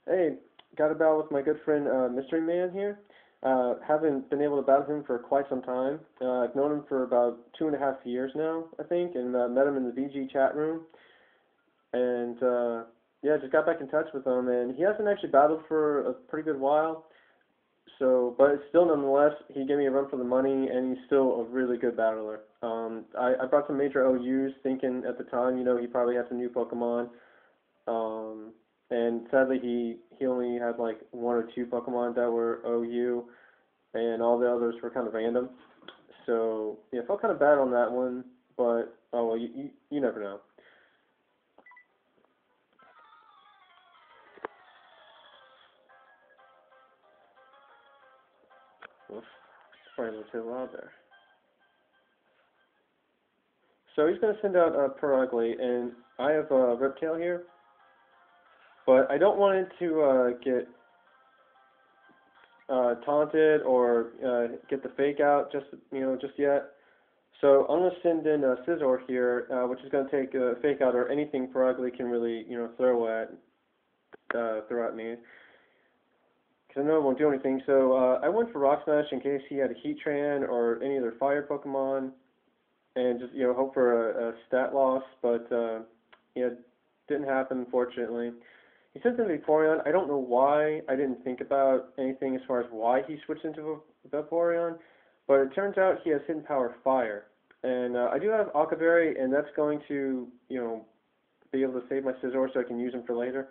Hey, got a battle with my good friend MysteryMan here. Haven't been able to battle him for quite some time. I've known him for about 2.5 years now, I think, and met him in the VG chat room. And yeah, just got back in touch with him, and he hasn't actually battled for a pretty good while. So, but still, nonetheless, he gave me a run for the money, and he's still a really good battler. I brought some major OUs, thinking at the time, he probably had some new Pokemon. Um, and sadly, he only had like one or two Pokemon that were OU, and all the others were kind of random. So yeah, felt kind of bad on that one, but oh well, you never know. Oof, probably a little too loud there. So he's gonna send out Perugly, and I have Riptail here, but I don't want it to get taunted or get the fake out just yet. So I'm going to send in Scizor here, which is going to take a fake out or anything Perugly can really throw at me, because I know it won't do anything. So I went for Rock Smash in case he had a Heatran or any other fire Pokemon, and just hope for a stat loss, but yeah, didn't happen unfortunately. He sent in Vaporeon. I don't know why I didn't think about anything as far as why he switched into Vaporeon, but it turns out he has hidden power Fire. And I do have Alkaberry, and that's going to, be able to save my Scizor so I can use him for later.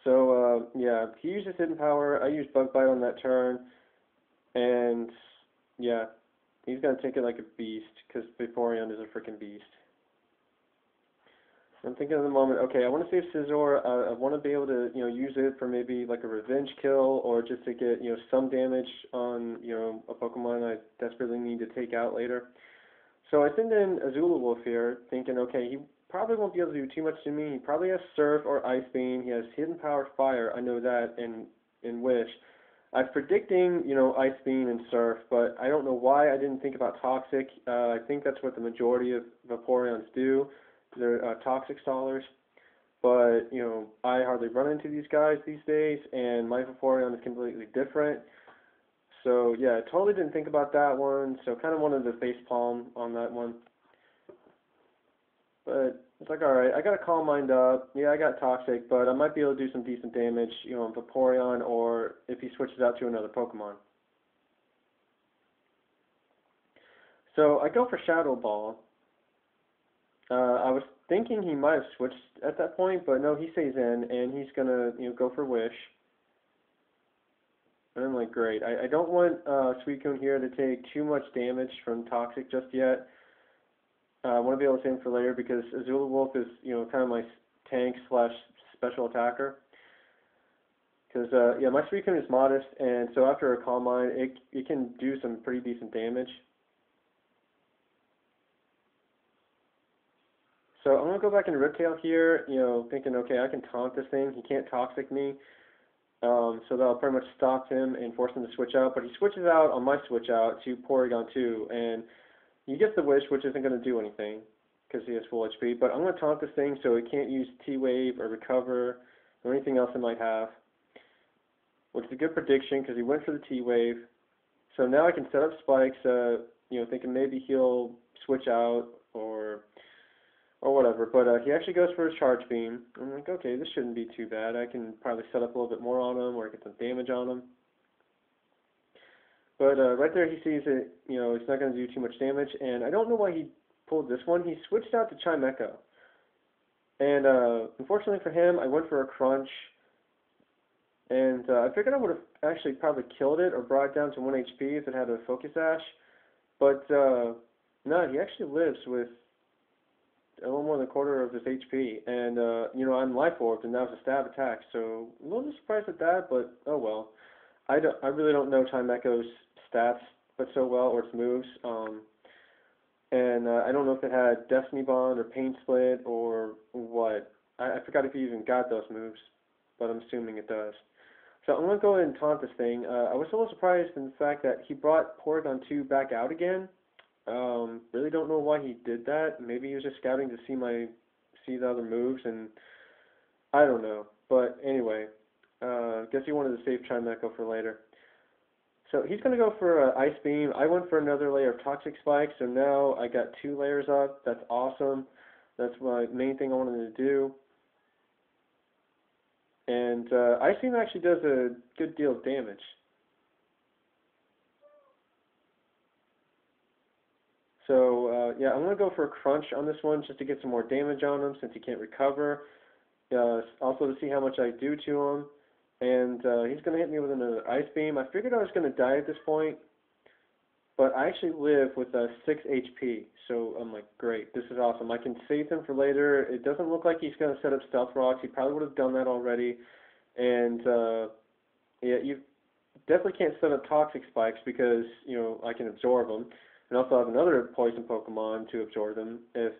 So, yeah, he uses hidden power. I use Bug Bite on that turn, and yeah, he's going to take it like a beast, because Vaporeon is a freaking beast. I'm thinking at the moment, okay, I want to save Scizor. I want to be able to, use it for maybe like a revenge kill or just to get, some damage on, a Pokemon I desperately need to take out later. So I send in Azula Wolf here, thinking, okay, he probably won't be able to do too much to me. He probably has Surf or Ice Beam. He has Hidden Power Fire. I know that in Wish. I'm predicting, Ice Beam and Surf, but I don't know why I didn't think about Toxic. I think that's what the majority of Vaporeons do. They're Toxic Stallers. But, I hardly run into these guys these days, and my Vaporeon is completely different. So, yeah, I totally didn't think about that one, so kind of wanted to face palm on that one. But it's like, alright, I got a Calm Mind up. Yeah, I got Toxic, but I might be able to do some decent damage, on Vaporeon, or if he switches out to another Pokemon. So I go for Shadow Ball. I was thinking he might have switched at that point, but no, he stays in, and he's gonna, go for Wish. And I'm like, great. I don't want Suicune here to take too much damage from Toxic just yet. I want to be able to save him for later because Azula Wolf is, kind of my tank slash special attacker. Because, yeah, my Suicune is modest, and so after a Calm Mind, it can do some pretty decent damage. So I'm going to go back into Riptail here, thinking, okay, I can taunt this thing. He can't Toxic me. So that'll pretty much stop him and force him to switch out. But he switches out on my switch out to Porygon 2, and he gets the Wish, which isn't going to do anything because he has full HP. But I'm going to taunt this thing so it can't use T-Wave or Recover or anything else it might have, which is a good prediction because he went for the T-Wave. So now I can set up spikes, thinking maybe he'll switch out or whatever. But he actually goes for his Charge Beam. I'm like, okay, this shouldn't be too bad. I can probably set up a little bit more on him or get some damage on him. But right there he sees it, it's not going to do too much damage. And I don't know why he pulled this one. He switched out to Chimecho. And unfortunately for him, I went for a Crunch. And I figured I would have actually probably killed it or brought it down to 1 HP if it had a Focus Sash. But no, he actually lives with a little more than a quarter of his HP. And, I'm Life Orbed, and that was a stab attack. So a little surprised at that, but oh well. I really don't know Time Echo's stats but so well, or its moves. And I don't know if it had Destiny Bond or Pain Split or what. I forgot if he even got those moves, but I'm assuming it does. So I'm going to go ahead and taunt this thing. I was a little surprised in the fact that he brought Porygon 2 back out again. Really don't know why he did that. Maybe he was just scouting to see the other moves, and I don't know. But anyway, guess he wanted to save Chimecho for later. So he's going to go for Ice Beam. I went for another layer of Toxic Spike, so now I got 2 layers up. That's awesome. That's my main thing I wanted to do. And Ice Beam actually does a good deal of damage. So yeah, I'm going to go for a Crunch on this one just to get some more damage on him since he can't recover. Also to see how much I do to him. And he's going to hit me with another Ice Beam. I figured I was going to die at this point, but I actually live with 6 HP. So I'm like, great, this is awesome. I can save him for later. It doesn't look like he's going to set up Stealth Rocks. He probably would have done that already. And yeah, you definitely can't set up Toxic Spikes because, I can absorb them. And also have another poison Pokemon to absorb them if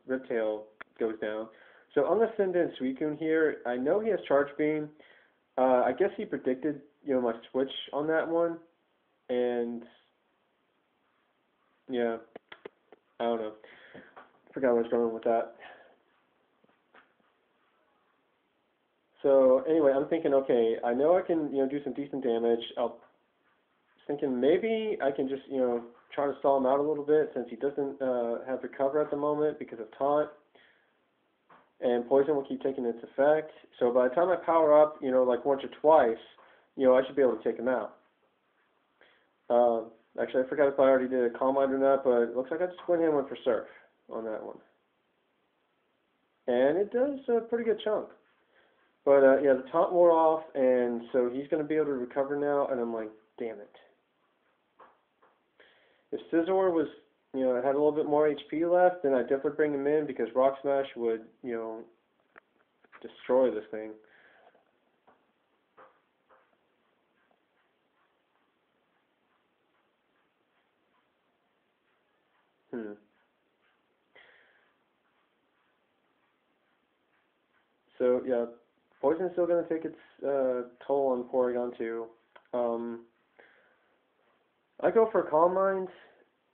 Riptail goes down. So I'm going to send in Suicune here. I know he has Charge Beam. I guess he predicted, my switch on that one. And, yeah, I don't know. Forgot where I was going with that. So, anyway, I'm thinking, okay, I know I can, do some decent damage. I was thinking maybe I can just, try to stall him out a little bit since he doesn't have Recover at the moment because of Taunt. And Poison will keep taking its effect. So by the time I power up, like once or twice, I should be able to take him out. Actually, I forgot if I already did a Calm Mind or not, but it looks like I just went in and went for Surf on that one. And it does a pretty good chunk. But yeah, the taunt wore off, and so he's going to be able to recover now, and I'm like, damn it. If Scizor was, had a little bit more HP left, then I'd definitely bring him in because Rock Smash would, destroy this thing. So, yeah, Poison's still going to take its toll on Porygon, too. I go for Calm Mind.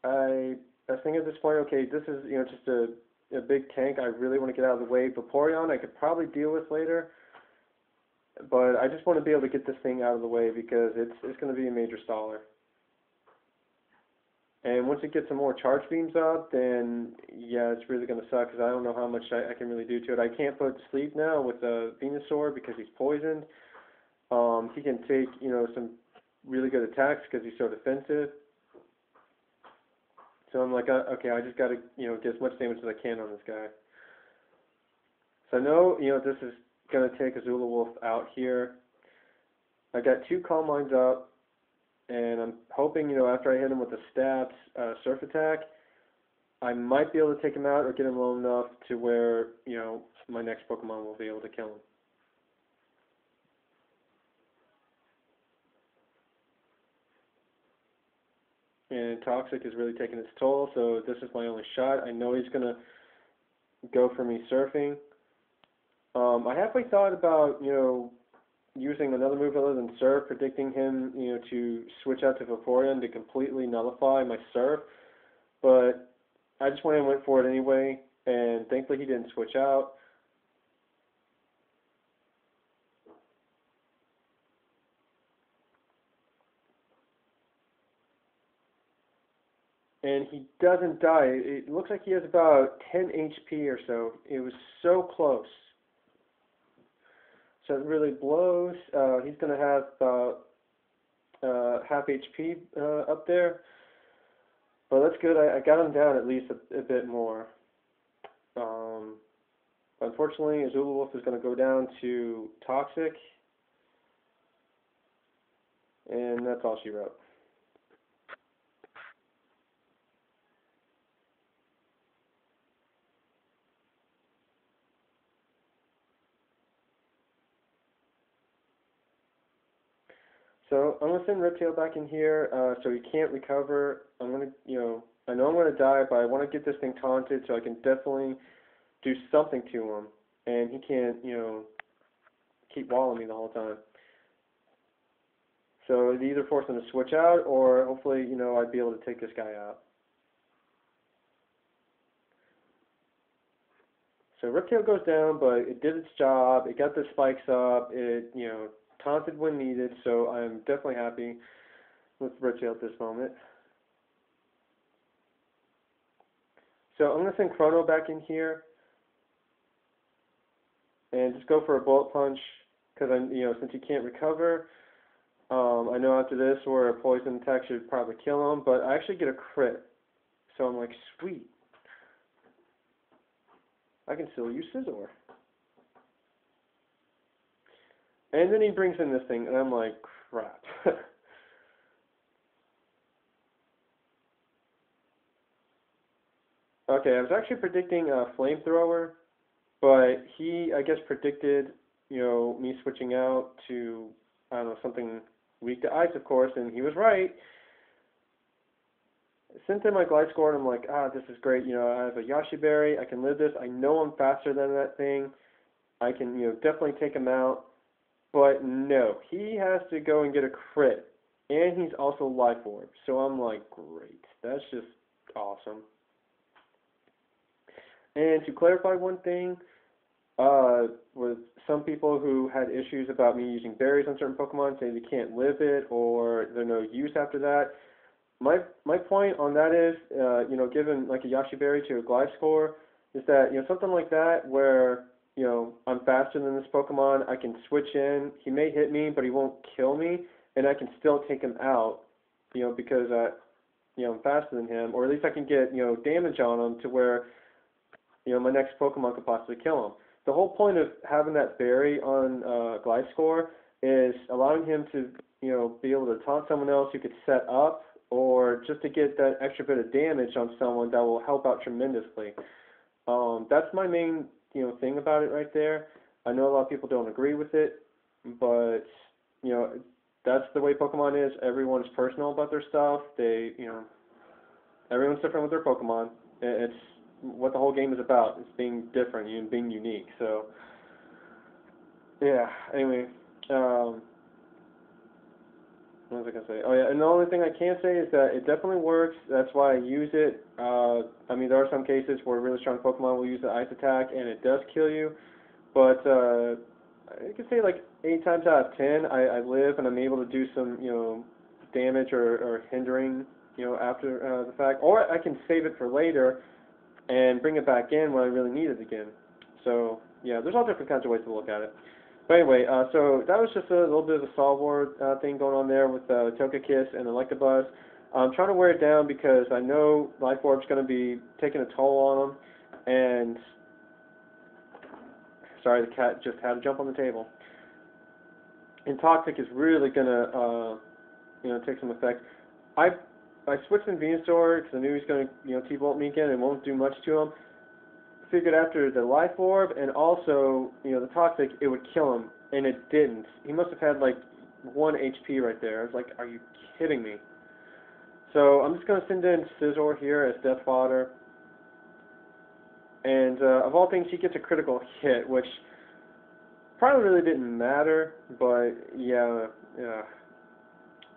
I think at this point, okay, this is, just a big tank I really want to get out of the way. Vaporeon I could probably deal with later, but I just want to be able to get this thing out of the way because it's going to be a major staller. And once it gets some more charge beams up, then yeah, it's really going to suck because I don't know how much I can really do to it. I can't put Sleep now with Venusaur because he's poisoned. He can take, some really good attacks because he's so defensive. So I'm like, okay, I just got to, get as much damage as I can on this guy. So I know, this is going to take Azula Wolf out here. I got 2 Calm Minds up, and I'm hoping, after I hit him with the stabs Surf Attack, I might be able to take him out or get him low enough to where, my next Pokemon will be able to kill him. And Toxic is really taking its toll, so this is my only shot. I know he's going to go for me surfing. I halfway thought about, using another move other than Surf, predicting him, to switch out to Vaporeon to completely nullify my Surf, but I just went and went for it anyway, and thankfully he didn't switch out. And he doesn't die. It looks like he has about 10 HP or so. It was so close. So it really blows. He's going to have about half HP up there. But that's good. I got him down at least a bit more. Unfortunately, Azula Wolf is going to go down to Toxic. And that's all she wrote. So I'm gonna send Riptail back in here, so he can't recover. I'm gonna, I know I'm gonna die, but I want to get this thing taunted, so I can definitely do something to him, and he can't, keep walling me the whole time. So it'd either force him to switch out, or hopefully, I'd be able to take this guy out. So Riptail goes down, but it did its job. It got the spikes up. It, taunted when needed, so I'm definitely happy with Riptail at this moment. So I'm going to send Chrono back in here and just go for a bullet punch because since he can't recover, I know after this where a poison attack should probably kill him, but I actually get a crit. So I'm like, sweet. I can still use Scizor. And then he brings in this thing, and I'm like, crap. Okay, I was actually predicting a Flamethrower, but he, I guess, predicted, me switching out to, I don't know, something weak to ice, of course, and he was right. Sent in my glide score, and I'm like, this is great. I have a Yashi Berry. I can live this. I know I'm faster than that thing. I can, definitely take him out. But no, he has to go and get a crit. And he's also Life Orb. So I'm like, great. That's just awesome. And to clarify one thing, with some people who had issues about me using berries on certain Pokemon, saying they can't live it or they're no use after that, my point on that is, given like a Yashi Berry to a Glide Score, is that, something like that where, I'm faster than this Pokemon, I can switch in, he may hit me, but he won't kill me, and I can still take him out, because, I'm faster than him, or at least I can get, damage on him to where, my next Pokemon could possibly kill him. The whole point of having that berry on Glide Score is allowing him to, be able to taunt someone else who could set up, or just to get that extra bit of damage on someone that will help out tremendously. That's my main, thing about it right there. I know a lot of people don't agree with it, but, that's the way Pokemon is. Everyone's personal about their stuff. Everyone's different with their Pokemon. It's what the whole game is about. It's being different and being unique. So, yeah, anyway, what was I going to say? Oh, yeah, and the only thing I can say is that it definitely works. That's why I use it. There are some cases where really strong Pokemon will use the Ice Attack, and it does kill you. But I could say like 8 times out of 10, I live, and I'm able to do some, damage or hindering, after the fact. Or I can save it for later and bring it back in when I really need it again. So, yeah, there's all different kinds of ways to look at it. But anyway, so that was just a little bit of a Salvor thing going on there with Togekiss and Electabuzz. I'm trying to wear it down because I know Life Orb's going to be taking a toll on them. And, sorry, the cat just had to jump on the table. And Toxic is really going to, take some effect. I switched in Venusaur because I knew he was going to, T-Bolt me again and won't do much to him. Figured after the Life Orb and also, the Toxic, it would kill him, and it didn't. He must have had, like, 1 HP right there. I was like, are you kidding me? So I'm just going to send in Scizor here as Death Fodder. And of all things, he gets a critical hit, which probably really didn't matter, but yeah.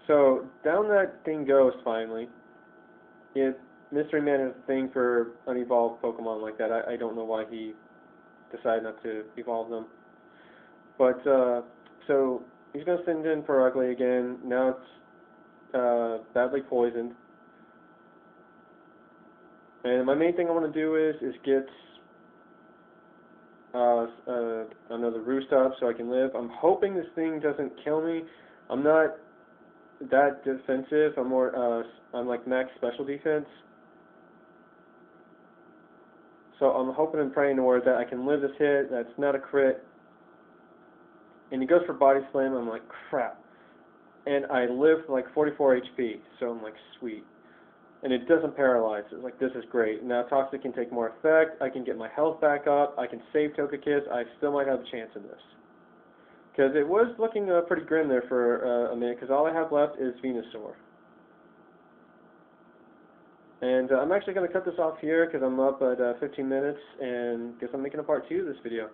So down that thing goes finally. MysteryMan has a thing for unevolved Pokemon like that. I don't know why he decided not to evolve them. But, so, he's going to send in for Ugly again. Now it's badly poisoned. And my main thing I want to do is get another Roost up so I can live. I'm hoping this thing doesn't kill me. I'm not that defensive. I'm like max special defense. So I'm hoping and praying toward that I can live this hit. That's not a crit. And he goes for Body Slam. I'm like, crap. And I live for like 44 HP. So I'm like, sweet. And it doesn't paralyze. It's like, this is great. Now Toxic can take more effect. I can get my health back up. I can save Togekiss. I still might have a chance in this. Because it was looking pretty grim there for a minute. Because all I have left is Venusaur. And I'm actually going to cut this off here because I'm up at 15 minutes, and guess I'm making a part 2 of this video.